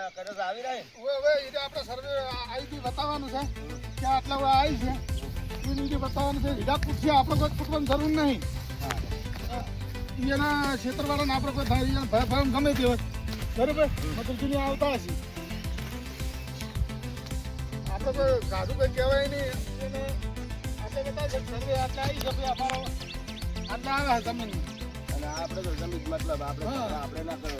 કદાચ આવી રહે હવે એ આપણે સર્વે આઈથી બતાવવાનું છે કે આટલા વા આવી છે એ રીતે બતાવવાનું છે હીરા પૂછશે આપણે કોઈ પૂછવાની જરૂર નહીં એના ક્ષેત્રવાળાને આપણે કોઈ થાય ભય ભય ગમે તે હોય બરોબર મતલબ આવતા હશે આપણે કોઈ ગાધું કંઈ કહેવાય નહીં એને આપણે બતાવે છે સર્વે આટલા આવી છે અમારો આટલા આવે જમીન અને આપણે તો જમીન મતલબ આપણે ના કરો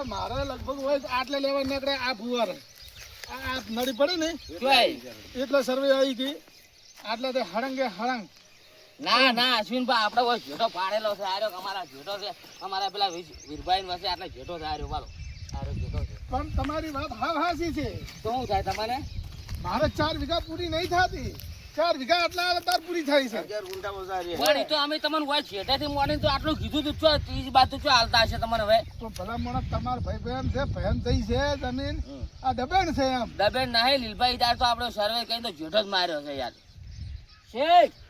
મારે લગભગ હોય આટલે લેવા નીકળે આ ફુવાર આ નડી પડે ને એટલે સર્વે આવી હતી આટલે તે હળંગે હળંગ ના ના અશ્વિનભાઈ આપણે હોય જેઠો પાડેલો છે આર્યો અમારા જેઠો છે અમારા પેલા વીરભાઈ વસે આટલે જેઠો છે આર્યો વાલો આર્યો જેઠો છે પણ તમારી વાત હા હાસી છે તો શું થાય તમારે મારે 4 વીઘા પૂરી નહીં થતી 4 વીઘા આટલા તાર પૂરી થાય છે 11 ગુંઠા ઓછા રહે પણ એ તો અમે તમને હોય જેઠેથી મોડીને તો આટલું કીધું તું છો ત્રીજી બાજુ છો હાલતા હશે તમારે હવે તો ભલા મોણા તમાર ભાઈ બહેન છે બહેન થઈ છે જમીન આ દબેણ છે એમ દબેણ નહીં લીલભાઈ તાર તો આપણે સર્વે કઈ તો જેઠો જ માર્યો છે યાર શેઠ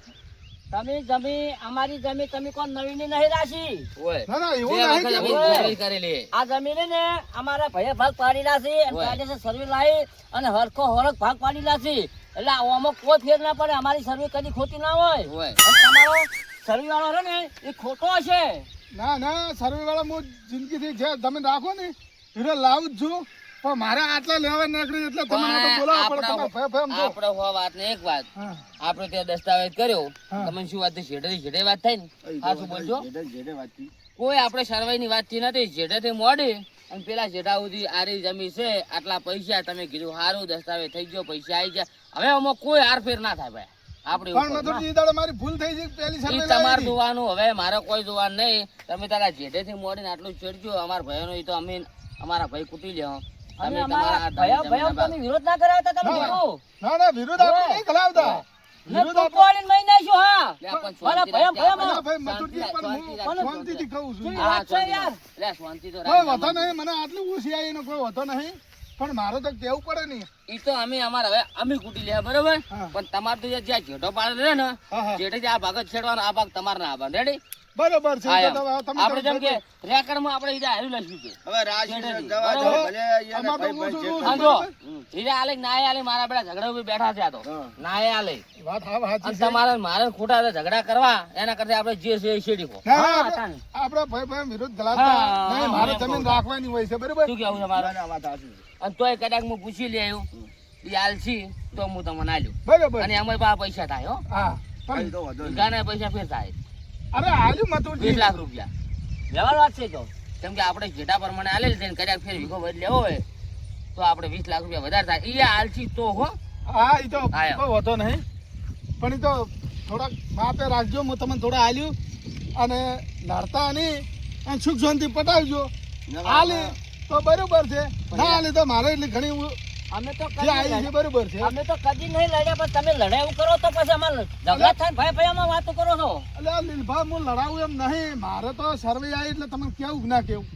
તમે જમી અમારી જમી તમે કોણ નવી ની નહીં રાશી ના ના એવું બે વખત નહીં અમે સર્વે કરેલી આ જમીન ને અમારા ભાઈએ ભાગ પાડી લાશી અને કાયદેસર સર્વે લાવી અને હરખો હરખ ભાગ પાડી લાશી એટલે આમાં કોઈ ફેર ના પડે અમારી સર્વે કદી ખોટી ના હોય હોય અને તમારો સર્વે વાળો છે ને એ ખોટો હશે ના ના સર્વે વાળા હું જિંદગીથી જે જમીન રાખો ને હીરો લાવું જ છું પણ મારે આટલા લેવા નીકળી એટલે તમને તો બોલાવવા પડે તમારે ભય ભય સમજો આપણે હો વાત ને એક વાત હા આપણે ત્યાં દસ્તાવેજ કર્યો હા. તમે શું વાત જેઠે વાત થાય ને હા શું બોલજો જેઠે વાતથી કોઈ આપણે સર્વે ની વાત થી નથી જેઠેથી મોડી અને પેલા જેઠા સુધી આરી જમી છે આટલા પૈસા તમે કીધું સારું દસ્તાવેજ થઈ ગયો પૈસા આવી ગયા હવે આમાં કોઈ હારફેર ના થાય ભાઈ આપણે પણ મધુરજી ઈ દાડે મારી ભૂલ થઈ છે પહેલી ઈ સર્વે તમારે લાવી જોવાનું હવે મારે કોઈ જોવાનું નહીં તમે તારા જેઠેથી મોડીને આટલું ચડજો અમારા ભાઈનો ઈ તો અમે અમારા ભાઈ કૂટી લ્યો અને તમે અમારા તમારા ભયા ભયા તમે વિરોધ ના કરાવતા તમે ના. કીધું ના ના વિરોધ આપણે નહીં ખલાવતા ને વિરોધ તું કોલીને મહી નાખ્યો હા લે પણ મારા શાંતિ ભયા રાખ, ભયામાં. ભાઈ મધુરજી પણ શાંતિ હું રાખ, શાંતિથી કહું છું શું વાત છે યાર લે શાંતિ તો કોઈ રાખ. વધો નહીં મને આટલું ઓછી આવી એનો કોઈ વધો નહીં પણ મારે તો કેવું પડે નહીં ઈ તો અમે અમારા હવે અમે કૂટી લે બરોબર હા. પણ તમારે તો જ્યાં જેઠો પાડે રહે ને હા હા જેઠે આ ભાગ જ છેડવાનો આ ભાગ તમારે ના આવવાનો રેડી બરોબર છે હા, તો તમે આપણે જેમ કે રેકર્ડમાં આપણે ઈ હાર્યું લખ્યું છે હવે રાશિ જેઠેથી. જવા દો બરાબર. ભલે અહીંયા આમાં તો ભાઈ ભાઈ ઊંચું જેઠું. આમ જો હીરા આલે ના આલે મારા બેટા ઝઘડા ઉભી બેઠા છે આ તો હા. ના આલે વાત હા સાચી અને છે તમારે મારે ખોટા ઝઘડા કરવા એના કરતા આપણે જે છે એ છેડી કો ના, હા, આપણે- તાને. આપણે ભાઈ ભાઈ વિરોધ ગલાતા હા, નહીં હા, મારે હા, જમીન હા. રાખવાની હોય છે બરોબર શું કેવું છે મારે ના, ના, વાત સાચી છે. અને તોય કદાચ હું પૂછી લે આવ્યું ઈ આલસી તો હું તમને આલ્યું બરોબર અને અમારી પાસે પૈસા થાય હો હા કઈ પણ તો વાંધો નહીં. વીઘાના પૈસા ફેર થાય અરે હાલ્યું 20 મધુરજી લાખ રૂપિયા વ્યવહાર વાત છે તો કેમ કે આપણે જેટા પ્રમાણે આલેલ છે ને કદાચ ફેર વીઘો વધુ લેવો હોય તો આપણે 20 લાખ રૂપિયા વધારે થાય ઈ આલસી તો હો હા એ તો હા, એમ. કોઈ વધો નહીં પણ એ તો થોડાક માપે રાખજો હું તમને થોડા હાલ્યું અને લડતા નહીં અને સુખ શાંતિ પટાવજો હાલે તો બરોબર છે ના હાલે તો મારે એટલી ઘણી અમે તો જે આવી છે કદી બરોબર છે અમે તો કદી નહીં લડ્યા પણ તમે લડાઈ એવું કરો તો પછી અમારે ઝઘડા થાય ને ભાઈ ભયામાં વાતો કરો છો એટલે આ લીલભા હું લડાવું એમ નહીં મારે તો સર્વે આવી એટલે તમને કેવું કે ના કેવું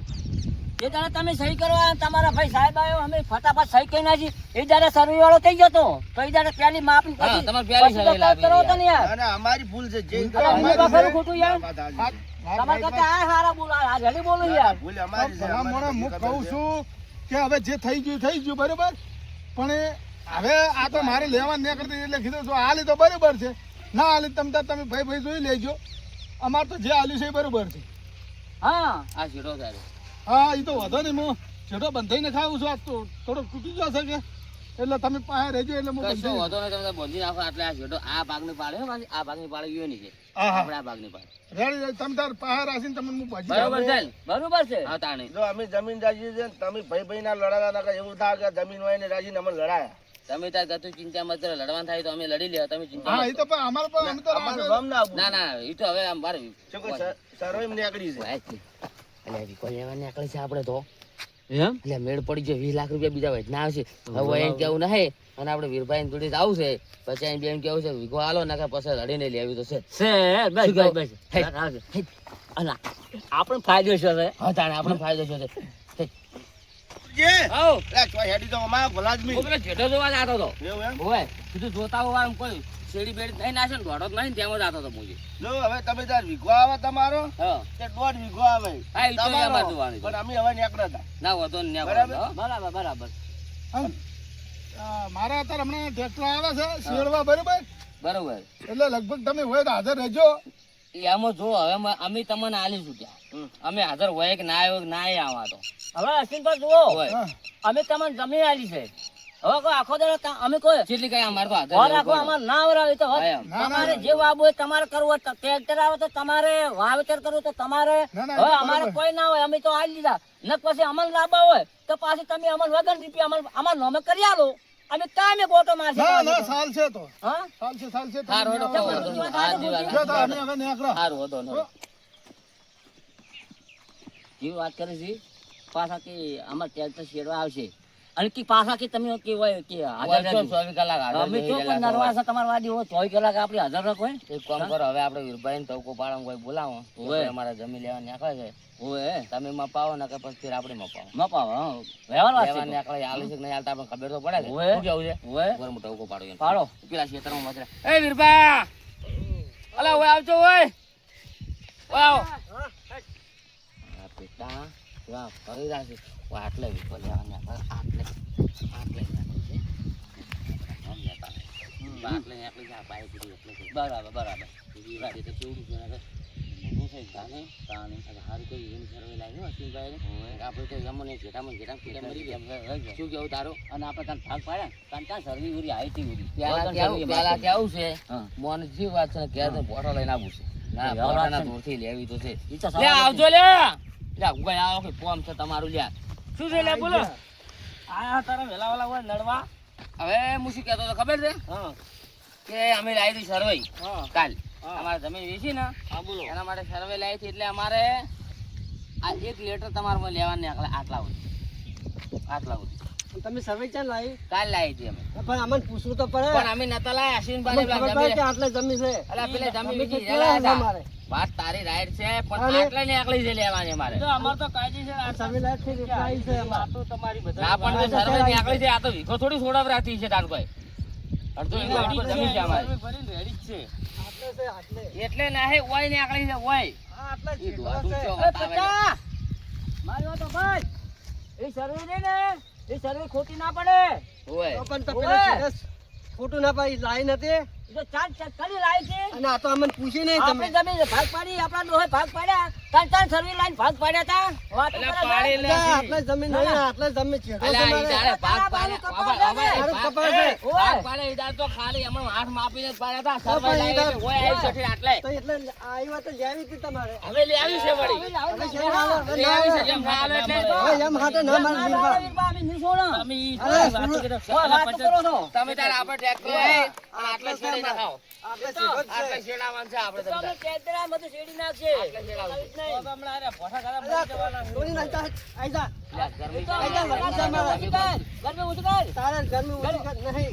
એ દાડે તમે સહી કરવા આવ્યા, તમારા ભાઈ સાહેબ આવ્યો અમે ફટાફટ સહી કરી નાખી એ દાડે સર્વે વાળો થઈ ગયો તો તો એ દાડે પેલી માપ હા, તમારે પેલી પછી તો સર્વે લાવી કરો તો ને યાર ના, ના, અમારી ભૂલ છે જે ભૂલ તો કરે અમારી અમારી છે. છે. ખોટું યાર. વાત સાચી. વાત તમારે કરતા આ હારા બોલો આ જલ્દી બોલો યાર ભૂલ અમારી છે. ભલા મોણા હું અમારી કહું ખબર છે. છું કે હવે જે થઈ ગયું બરોબર પણ એ હવે આ તો મારે લેવા ન કરતી એટલે કીધું જો હાલી તો બરોબર છે ના હાલી તમે ભાઈ ભાઈ જોઈ લેજો અમારે તો જે હાલ્યું છે એ બરોબર છે હા આ જેટો થાય હા એ તો વધો નહીં હું જેટલો બંધાઈને ખાવું છું આ તો થોડો તૂટી જશે કે એટલે તમે પાસે રહેજો એટલે હું કશો બંધાઈ વધો નહીં તમે બોધી નાખો એટલે આ જેટો આ ભાગની પાડે હો પાછી આ ભાગની પાડે યો ની છે હા હા આપણે આ ભાગની પાડે રેડી તમે તાર પાસે રાખીને તમને હું ભાજી બરોબર છે ને? બરોબર છે હા તાણે જો અમે જમીન રાજી છે ને તમે ભાઈ ભાઈ ના લડાતા ના એવું થાય કે જમીન હોય ને રાજીને અમે લડાયા તમે તાર ગતું ચિંતા મત કરો લડવાનું થાય તો અમે લડી લે તમે ચિંતા હા મત એ તો પણ અમારે પણ અમે તો અમારું રાખે. ગમ ના આપવું. ના ના એ તો હવે આમ મારે શું કોઈ સર્વે નીકળી છે એટલે વિકો લેવા નીકળે છે આપણે તો એમ એટલે મેળ પડી ગયો 20 લાખ રૂપિયા બીજા વચના આવશે હવે એમ કેવું નહીં અને આપણે વીરભાઈ જોડે આવું છે પછી અહીં બેન કેવું છે વીઘો હાલો ને પછી રડીને લેવી તો છે બસ બસ બસ અલા આપણો ફાયદો છે હવે. હા તાણે આપણો ફાયદો છે જે આવો લે ચોય હેડી તો અમારા ભલાદમી હું પેલો જેઠો જોવા જતો હતો એવું એમ હોય કીધું જોતા હોવા આમ કોઈ શેરડી બેડી નહીં નાશે ને દોડો જ નહીં તેમ જ આતો હતો મુજે જો હવે તમે તાર વીઘો આવે તમારો હા તે 1.5 વીઘો આવે હા, ઈ તો તમારો. અમારે જોવાની. પણ અમે હવે નીકળ્યા હતા ના વધો ને બરાબર. બરાબર બરાબર. આમ, મારા અત્યારે હમણાં ટ્રેક્ટર આવે છે શેરવા બરોબર બરોબર એટલે લગભગ તમે હોય તો હાજર રહેજો. એમાં જો હવે અમે તમને આલીશું ત્યાં અમે હાજર હોય કે ના આવ્યો કે ના આવા તો હવે અશ્વિનભાઈ જુઓ હોય હા. અમે તમને જમીન આલી છે હવે કોઈ આખો દાડો અમે કોઈ જેટલી કઈ અમારે તો હાજર વાર રહેવું રાખો પડે. અમારે ના વરાવે તો હા, એમ. ના, તમારે ના. જે વાવવું હોય તમારે કરવું હોય ટ્રેક્ટર આવે તો તમારે વાવેતર કરવું તો તમારે ના, ના, હવે બરાબર. અમારે કોઈ ના હોય અમે તો આલી લીધા ને પછી અમલ લાવવા હોય તો પાછી તમે અમલ વગર રૂપિયા અમાર નોમે કરી આલો અમે કામે ગોટો મારશે ના ના સાલ છે તો હા સાલ છે તમે હારું હેડો, આવો. કોઈ વાંધો નહીં. હાજી વાત, જો તો અમે હવે નીકળો. હારું હતો ને જે વાત કરે છે પાછા કે અમારે ટ્રેક્ટર શેરવા આવશે અને કે પાછા કે તમે કે હોય કે હાજર રહેજો. 24 કલાક હાજર અમે રહી તો ગયેલા કોઈ તો નરવા છે તમારા વાડી હોય 24 કલાક આપણે હાજર રાખો હે? એક કામ કરો હવે આપણે વીરભાઈ તવકો પાડો કોઈ બોલાવો હોય. અમારા જમી લેવા નીકળે છે હોય તમે મપાવો ને કે પછી આપણે મપાવો મપાવ હા વ્યવહાર વાત લેવા છે નીકળે આલી છે કે નહીં આલતા આપણને ખબર તો પડે છે હોય. શું કેવું છે હોય ઉપર મોટો ટવકો પાડો એમ. પાડો. પેલા ખેતરમાં મચરા એ વીરભા અલા ઓય આવજો ઓય ઓય આવો આ પેટા વાહ ફરી રાશે આટલે વીકો લેવા નીકળે આટલે આટલે નીકળી જા બાઈક એટલે બરાબર બરાબર એ તો કેવું છે ને મોટું છે ગાને કાને હારું કોઈ એની સર્વે લાવ્યો અશ્વિનભાઈ આપણે તો જમone જેટામાં પેલા મરી ગયા શું કેવું તારું અને આપણે કાન ભાગ પાડ્યા કાન કાન સર્વી ઉરી આઈટી ઉરી પેલા કેવું છે હા. મોન જે વાત છે ને કે તો બોટો લઈને આવું છે ના એ વાત બોટાના છે ને. દૂરથી લેવી તો છે ઈ તો લે સવાલ આવજો લે ઉગાઈ આવો કે ફોર્મ છે તમારું લ્યા શું છે લે બોલો આયા તારા વેલા વેલા હોય નડવા હવે હું શું કહેતો હતો ખબર છે હા કે અમે લાવી હતી સર્વે હા કાલ હા. અમારે જમીન વેચી ને હા બોલો એના માટે સર્વે લાવી હતી એટલે અમારે આ 1 લીટર તમારે લેવાને આટલા સુધી તમે સર્વે ચાલ લાવી કાલ લાવી હતી અમે પણ અમને પૂછવું તો પડે પણ અમે નતા લાયા અશ્વિનભાઈ ને આટલે જમી છે અલા પેલે જમીન વેચી રહેલા હતા. વાત તારી રાઈટ છે પણ આટલે ને આટલી છે લેવાની અમારે અમાર તો કાયદેસર સર્વે લાઈફ થી રિપ્લાય છે વાતો તમારી બધા ના પણ જો સર્વે ની આકડી છે આ તો વીઘો થોડી છોડાવરાતી છે તાન કોઈ અડધો વીઘો ઉપર જમીન છે અમારી રેડી છે આટલે છે આટલે એટલે ના હે ઓય ને આકડી છે ઓય હા આટલે ઈ દોડું છે છો એ પટા મારી વાત ભાઈ એ સર્વે ને એ સર્વે ખોટી ના પડે ઓય પણ તો પેલા ખોટું ના પાડી લાઈ નથી જો ચાર ચક્કરી લાઈ છે અને આ તો અમને પૂછી નહીં તમે આપણે જમીન ભાગ પાડી આપણા ડોહે ભાગ પાડ્યા ત્રણ સર્વે લાઈન ભાગ પાડ્યા તા વાત એટલે પાડી લે આપણે જમીન નહીં આપણે જમીન છે અલા ઈ દાડે ભાગ પાડે તારું કપાળ છે. ભાગ પાડે ઈ દાડે તો ખાલી એમાં હાથ માપીને જ પાડ્યા હતા સર્વે લાવી એટલે ઓય આવી સઠી આટલે તો એટલે આ વાત લેવી હતી તમારે હવે લે આવી છે વળી લે આવી છે જેમ ના આવે એટલે એમ હાથે ના માર તમે ઈ વાત કરો છો તમે તાર આપણે ટ્રેક્ટર હે આટલે છેડી નાખાઓ આટલે છેડાવાનું છે આપણે તમને કેદરા મત શેડી નાખશે આટલે છેડાવાનું છે. હમણાં અરે પોઠા ખરાબ થઈ જવાના તોડી નાખતા આઈજા લે, ગરમી તો આઈજા ગરમી ગરમી ઓછી કર તારે ગરમી ઓછી કર નહીં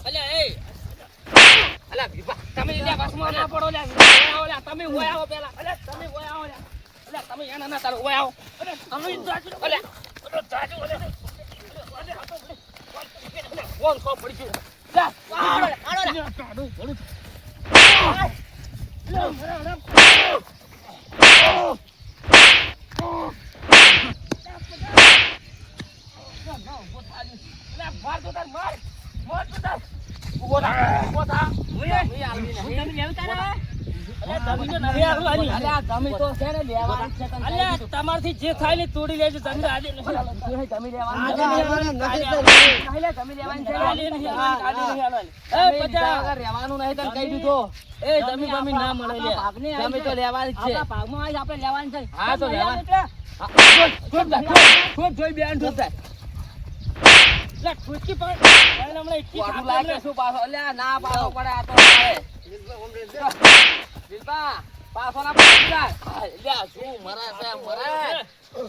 અલ્યા એ અલ્યા ભીપા તમે લે બસમાં ના પડો લે ઓય આવો તમે ઓય આવો પેલા અલ્યા તમે ઓય આવો લે અલ્યા તમે એના ના તારો ઓય આવો અલ્યા તમે જાજો અલ્યા જાજો અલ્યા કોણ કો પડી છે લે આડો તમારથી જે થાય ને તોડી લેજો તમે આજે રહેવાનું નહીં તને કહી દીધું એ જમીન બમીન ના મળે લે જમી તો લેવાની જ છે ભાગમાં આપણે લેવાની છે હા તો લેવાની જોઈ બેન ઠોકાય લે ઠુચકી પણ એને હમણાં એટલી વાડું થાક લાગે એમને. શું પાછો અલ્યા ના પાછો પડે આ તો મારે દિલબા પાછો ના પડી જાય. લ્યા, શું મરે છે, મરે.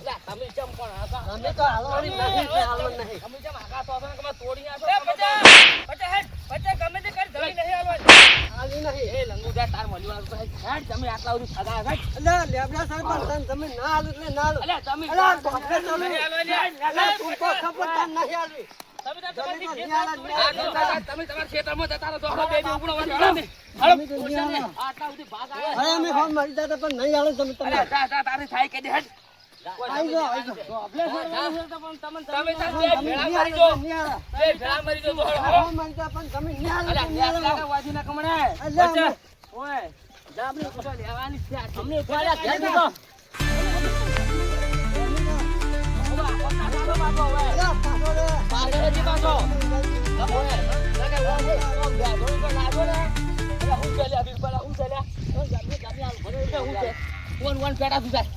લ્યા, તમે ચમ પણ આખા. અમે તો હાલવાની નહીં છે, હાલવાની નહીં. તમે ચમ આખા તો છો ને કે મને તોડી નાખો. હાલી નહીં. એ લંગુજા તાર મળ્યું આવ્યું તો હેડ, તમે આટલા સુધી સગા હેડ. અલ્યા, લેબડા સરપંચ, તમે ના હાલો એટલે ના હાલો. અલ્યા, તમે અલ્યા, ઢોકળે ચાલો. અલ્યા, તું તો ખબર તાર નહીં હાલવી. તમે તો તમે તો તમારી નહીં હાલો, નહીં હાલો. તમે તમારા ખેતરમાં જતા રહો તો આપણો બે ઉગણો વાળી હાલો. તમે તો નહીં હાલો. આટલા સુધી ભાગ આવે. હવે અમે ફોન મારી દાદા પણ નહીં હાલો તમે તમે. અલ્યા, જા તારે થાય કે દે હેડ. આઈ જાઓ, આઈ જાઓ. તમે તાર બે ભેળા નહીં મારી હાલો, દો. નહીં હાલો. બે ભેળા મારી દો તો હળો. ફોન મારી દાદા પણ તમે નહીં હાલો, અલ્યા, નહીં હાલો. લાગા વાજી ના કમણે. અલ્યા, વચ્ચે. અમે- ઓય, જા આપણે કશો લેવાની છે. અમને ઉપાડ્યા ઘેર દીધો. અલ્યા, પાછો રે. પાછળ હજી પાછો. ઓય, લાગે ઓય, ઓમ ગયા, જોઈ તો લાગો ને. અલ્યા, હું ચાલ્યા, બિલકુલ, હું ચાલ્યા. ઓય, ગામની હાલ ભરે છે, હું છે. વન પેટા તું જાય.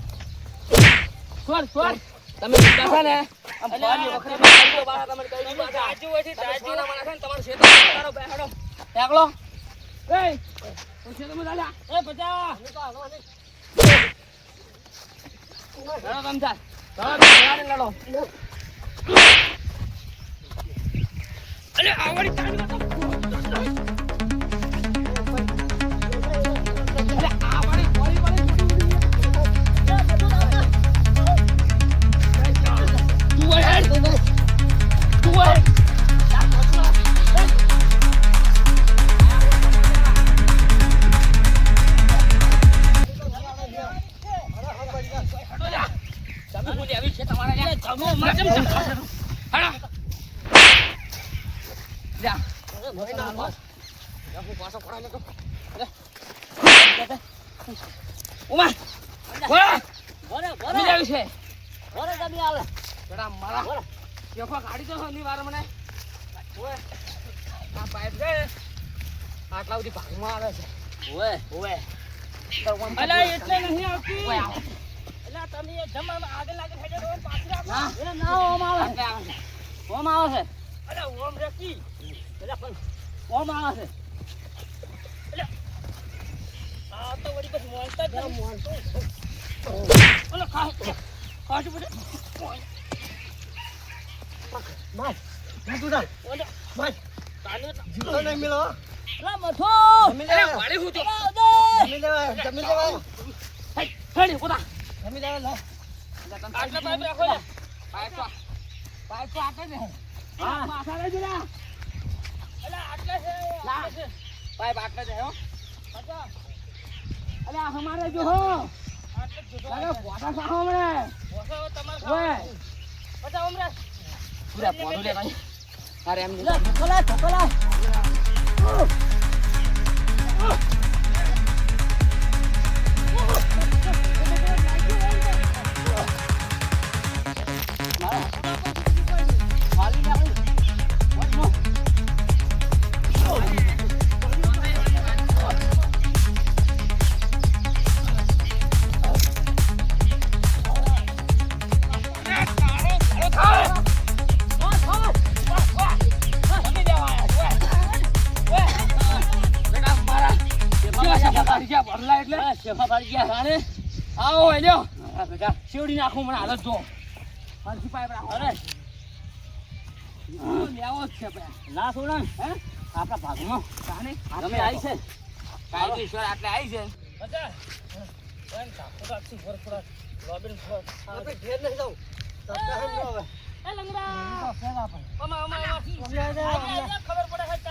છોડ. તમે ઊભા છો ને, આમ ભારી વખરે મારી દો, બાળા તમને કહી દીધું પાછા. તમે સોના માણસ છો ને, તમારું શેતાન ઉતારો, બેહાડો. એકલો. એય, હું શેતાનમાં ચાલ્યા. એ બચા. અમે તો હાલવાની. લડો તમે ચાલ. લડો, ભેળાને લડો. અલે, આવડી તાળી વાતો. અલે, આવડી ગોળી વાળી તું હોય હેડ. તું હોય. તમે બોલી આવી છે તમારા લે જમો મચમ હાડા જા અરે, ભાઈ ના હાલો. હું પાછો પડાય લેતો ઉમા બોલા ભરે, તમે ભરે. આવી છે ભરે તમે હાલો. બેટા મારા કેફો ગાડી તો ની વાર મને ઓય આ પાઇપ છે આટલા સુધી ભાગમાં આવે છે ઓય અલા, એટલે નહીં આવતી. ઓય આવો અલા, તમે એ જમવામાં આગળ લાગે છે, એટલે ઓમ પાછળ રાખો. ના. એટલે ના ઓમ આવે. આટલે આવે છે ઓમ આવે છે અલા, ઓમ રેકી. અલા, પણ ઓમ આવે છે આ તો વળી બસ મોનતા જ નહીં. ઓલો ખાસ બધે માર. તું જા. ઓલો માર. તાને જીવતો નહીં મિલો. અલા મથો જમી અરે લેવાય. વાળી હું તો જમી લેવાય, જમી લેવાય. હેડી પોતા જમી લેવાય, લે. આટલા પાઇપ રાખો ને પાઇપ તો આટલે ને હા માથા લઈ જરા અલા, આટલે છે, લા આટલે છે. પાઇપ આટલે છે હો પાછા. અલે આ હમારે જો હો આટલે જ જોજો. અરે પોતા સાહો મને ઓછો તમારે ઓય ખાવાનું. પાછા ઓમ રાખ. પૂરા પોતું લે ભાઈ અરે એમ લે, ઢોકળા, ઢોકળા. ખાલી લે ભાઈ શેવડી નાખું મને હાલત જો હરખી પાઇપ રાખો અરે લેવો જ છે ના છોડા. હે આપણા ભાગમાં તાને તમે આવી છે. કાયદેસર આટલે આવી છે આપણે ઘેર નહીં જાઉં. સસ્તા હે ને હવે. ખબર પડે છે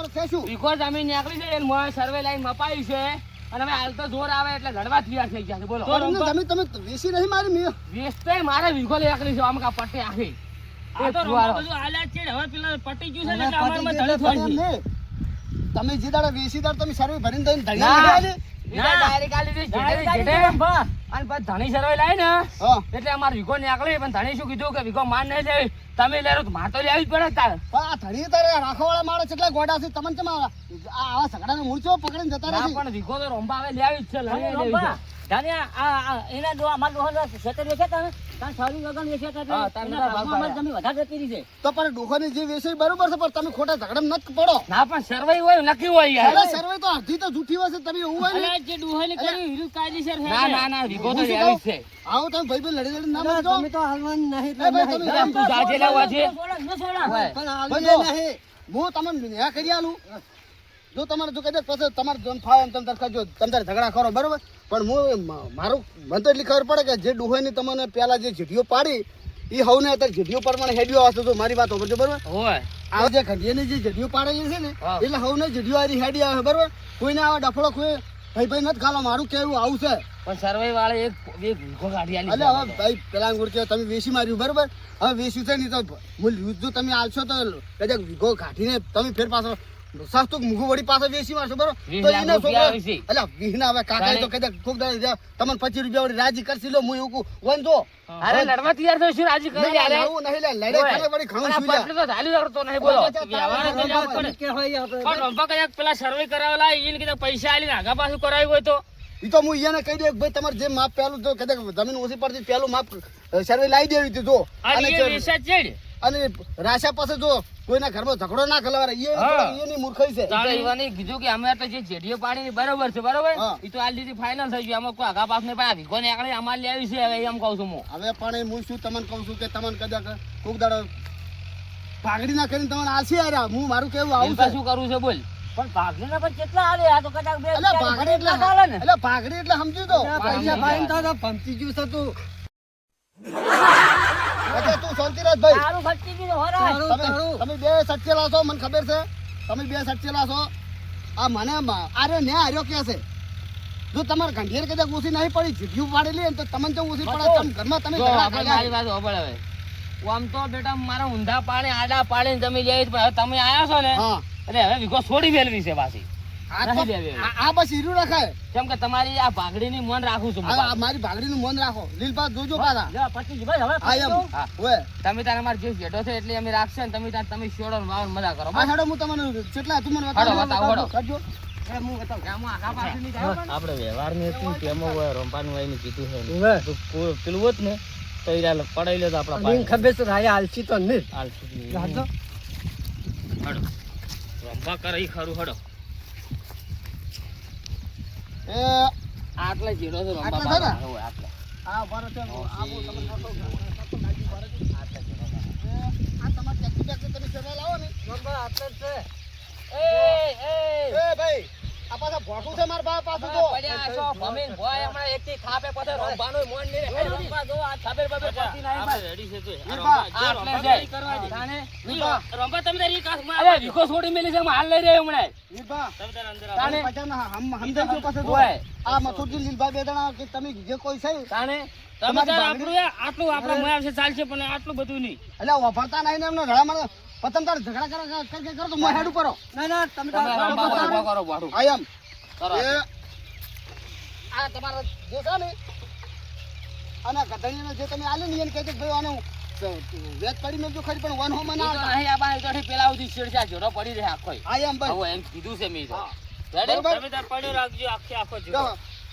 કરો છે શું વીઘો જમીન નીકળી છે એને મોય સર્વે લાઈન મપાઈ છે અને હવે હાલ તો જોર આવે એટલે લડવા તૈયાર થઈ ગયા છે બોલો તો એમને જમીન તમે વેચી નહીં મારી મેં વેચતે મારે વીઘો નીકળી છે આમ કા પટ્ટે આખી આ તો રંભા બધું હાલ્યા જ છે ને. હવે પેલા પટી ગયું છે ને એટલે અમારામાં ધડી થોડી છે. તમે જે દાડા વેચી દાડા તમે સર્વે ભરીને દઈને ના. ધડિયા નહીં ના ડાયરેક્ટ આલી દીધી ડાયરેક્ટ આલી જેઠે દીધી રંભા. અને પછી ધણી સર્વે લાઈ ને હા એટલે અમાર વીઘો નીકળી પણ ધણી શું કીધું કે વીઘો માન નહીં લેવી તમે લેરો તો માર તો લેવી જ પડે તાર પણ આ ધડી તારે રાખવાવાળા માણસ કેટલા ગોડા છે તમને કેમ આવા સગડાને મૂળચો પકડીને જતા ના રહે પણ વીઘો તો રોંબા હવે લેવી જ છે લડી લેવી રંભા, છે જાણે આ એના ડોહા અમારા ડોહાના ખેતર વેચ્યા હતા ને, તાર સારી વગર વેચ્યા હતા હા, એટલે તાર એના બધા ભાગમાં ભાગ અમારી જમીન વધારે જતી રહી છે. તો પણ ડોખાની જે વેચે બરોબર છે પણ તમે ખોટા ઝઘડામાં નત પડો ના પણ સર્વે હોય નક્કી હોય યાર અરે સર્વે તો અડધી તો જૂઠી હોય છે તમે એવું હોય ને અરે જે ડોહાની કર્યું હીરું કાયદેસર છે. ના ના ના વીઘો તો હું શું લેવી જ કહું? છે આવો તમે ભાઈ ભાઈ લડી લડી ના અરે મરજો તમે તો હાલવાનું નહીં એ ભાઈ તમે એમ તું જાજે લેવા છે ન સોડા. હોય. પણ હાલવાનું ભાઈ જો, નહીં. હું તમને ન્યા કરી આલું જો તમારે જો કદાચ પછી તમારે જોન ફાવે એમ તમે તાર કરજો તમે તારે ઝઘડા કરો બરોબર પણ હું મારું મને તો એટલી ખબર પડે કે જે ડોહાની તમને પેલા જે ચીઠીઓ પાડી એ હવને અત્યારે ચીઠીઓ પ્રમાણે હેડ્યો આવશે તો મારી વાત હોભરજો બરોબર હોય આ જે ઘડિયાની જે જડીઓ પાડેલી છે ને હા. એટલે હવને જડીઓ આરી હેડી આવે બરોબર કોઈને આવા ડફળો કોઈ ભાઈ ભાઈ નથી ખાલો મારું કેવું આવું છે પણ સર્વે વાળે એક વીઘો કાઢી આલી એટલે હવે ભાઈ પેલા ગુડ કે તમે વેચી માર્યું બરોબર હવે વેચ્યું છે નહીં તો મૂલ્ય જો તમે આલશો તો કદાચ વીઘો કાઢીને તમે ફેર પાછો સસ્તું મૂઘું વળી પાછો વેચી મારશો બરોબર 20 લાખ રૂપિયા આવે છે. એટલે વીહના હવે કાકા તો કદાચ કોક દાડે તમને 25 રૂપિયા વળી રાજી કરશી લો હું એવું વન જો અરે લડવા તૈયાર થઈશું રાજી કરી યાર લડવું નહીં લે લડે હોય. કરે વળી ઘણું પણ શું આ પટલું તો ઝાલ્યું કરતો નહીં બોલો વ્યવહાર જ કરવા પડે. કે હોય આપણે. પણ રંભા કદાચ પેલા સર્વે કરાવેલા એને કીધા પૈસા આલીને આગા પાછું કરાવ્યું હોય તો ઈ તો હું એને કહી દઉં કે ભાઈ તમારે જે માપ પેલું તો કદાચ જમીન ઓછી પડતી પેલું માપ સર્વે લાવી દેવી હતી જો અને એ વેચા જ છે અને રાશા પાસે જો કોઈના ઘરમાં ઝઘડો ના ખલવારે હા. એની મૂર્ખાઈ છે તો ઈવાની કીધું કે અમે તો જે જેડીઓ પાડી બરોબર છે બરોબર હા. એ તો આ લીધી ફાઇનલ થઈ ગયું આમાં કોઈ આગા પાસ નહીં પણ આ વીઘો ને આકડે અમારે લેવી છે હવે એમ કહું છું હું હવે પણ હું શું તમને કહું છું કે તમને કદાચ કોક દાડો પાઘડી ના કરીને તમને આલસી આર્યા હું મારું કેવું આવું એમ છે શું કરવું છે બોલ પણ ભાગીને પણ કેટલા આલે? આ તો કદાચ બે એટલે પાઘડી એટલે ચાલે ને. એટલે પાઘડી એટલે સમજી દો પૈસા ફાઈન થાય તો ભમતી જ્યું છે તું. એટલે તું શાંતિરાજ ભાઈ તારું ભટકી ગયું હોરાય. તમે બે સચ્ચેલા છો મને ખબર છે તમે બે સચ્ચેલા છો આ મને આરે ને આર્યો કે છે જો તમારે ગંઢેર કદાચ ઓછી નહીં પડી જીભ્યું પાડેલી ને તો તમને તો ઓછી પડે તમે ઘરમાં તમે જો ઝઘડા આપણે કર્યા. મારી વાત હોભળ હવે આમ તો બેટા મારા ઊંધા પાડે આડા પાડે ને તમે લઈ પણ હવે તમે આયા છો ને હા એટલે હવે વીઘો છોડી મેળવી છે પાછી આ તો- નહીં લેવી હવે. આ બસ હીરું રખાય કેમ કે તમારી આ પાઘડીની મન રાખું છું હું આ પાછું. મારી ભાગડીનું મન રાખો લીલપા જોજો પાછા જા, ભટકી ગયું ભાઈ, હવે હા એમ ભટકી હા. ઓય તમે તારે અમારે જે જેઠો છે એટલે અમે રાખશે ને તમે તાર તમે શોડો ને વાવણ મજા કરો આ હેડો હું તમને કેટલા તું મને હાડો, બતાવો, હાડો. કરજો ગયું. હું બતાવું કે આમાં આગા પાછળ નહીં જાય પણ. આપણે વ્યવહારની હતું તેમાં હોય રંપાનું હોય ને કીધું છે તો કોઈ પેલું હોત ને તો એ પડાઈ લે તો આપણા ગયું. ખબર છે રાયા આલસી તો નહીં. હાડો રંભા કરે ઈ ખરું હડો એ આટલે જેડો છે રંભા આટલે છે ને? પાડો. હોય, આટલે. આ ભારત છે આ બહુ તમને ખાતો આ તમારે ટેક્સી તમે સેવા લાવો ને નંબર આટલે જ છે. એ એ ભાઈ આ પાછા ભોસું છે મારા બાપ પાછું તો પડ્યા છો ભમીન ભોય હમણાં એકથી થાપે પછી રંભાનું મોન નહીં રહે. રંભા જો આ થાપે બબે પડતી નહીં ભાઈ. રેડી છે તો લીલપા, આટલે જાય. તાણે રંભા તમે તારી કાસમાં અરે વિકો છોડી મેલી છે હાલ લઈ રહ્યો હમણાં લીલપા, તાણે પચાના સમજાઈ ગયો પાછો તો. હોય. આ મથુરજી લીલભાઈ બે જણા કે તમે જે કોઈ છે તાણે તમે તાર આપણું આટલું આપણા મોય આવશે ચાલશે પણ આટલું બધું નહીં એટલે વાપરતા નહીં ને એમને ઘણા મને પતંગ તાર ઝઘડા કરો તો મોં હેડ કરો ના ના તમે તમે રંભા ઉભો કરો બાળું. આઈ એમ કરો. એ આ તમારા જે છે ને અને ગધડીને જે તમે આલી ને એને કહેજો કે ભાઈ આને વેચ પડી મેલજો ખરી પણ વન હોમાં ઈ તો ના નહીં આ બાઈ તો પેલા સુધી શેરશા જોડો પડી રહે આખો આઈ એમ ભાઈ હવે એમ કીધું છે મેં તો હા. રેડી? બરોબર? તમે તાર પડ્યો રાખજો આખે આખો જો, જીવો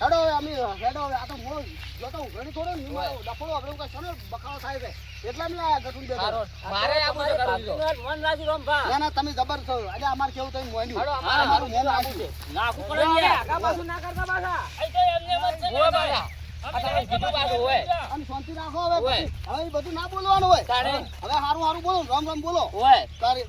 હેડો હવે અમે હેડો હવે આ તો મોડો જો તો ઘણી થોડો ને ડફળો આપણે કઈ સને બખાડો થાય છે એટલા મેં આ ગઠું બેઠો સારો. મારે આ બધું કરવું છે. મન રાજી રંભા. ના ના તમે જબર છો એટલે અમારે કેવું તમે મોંડ્યું હાલો, અમારે અમારું મોં નાખવું નાખ્યું છે. નાખું અરે, પડે ને. આગા પાછું ના કરતા પાછા. હોય બાળા. આ તમે કીધું પાછું હોય. અને શાંતિ રાખો હવે ઓય. પછી. હવે એ બધું ના બોલવાનું હોય તારે? હવે હારું હારું બોલો રામ રામ બોલો હોય. તારે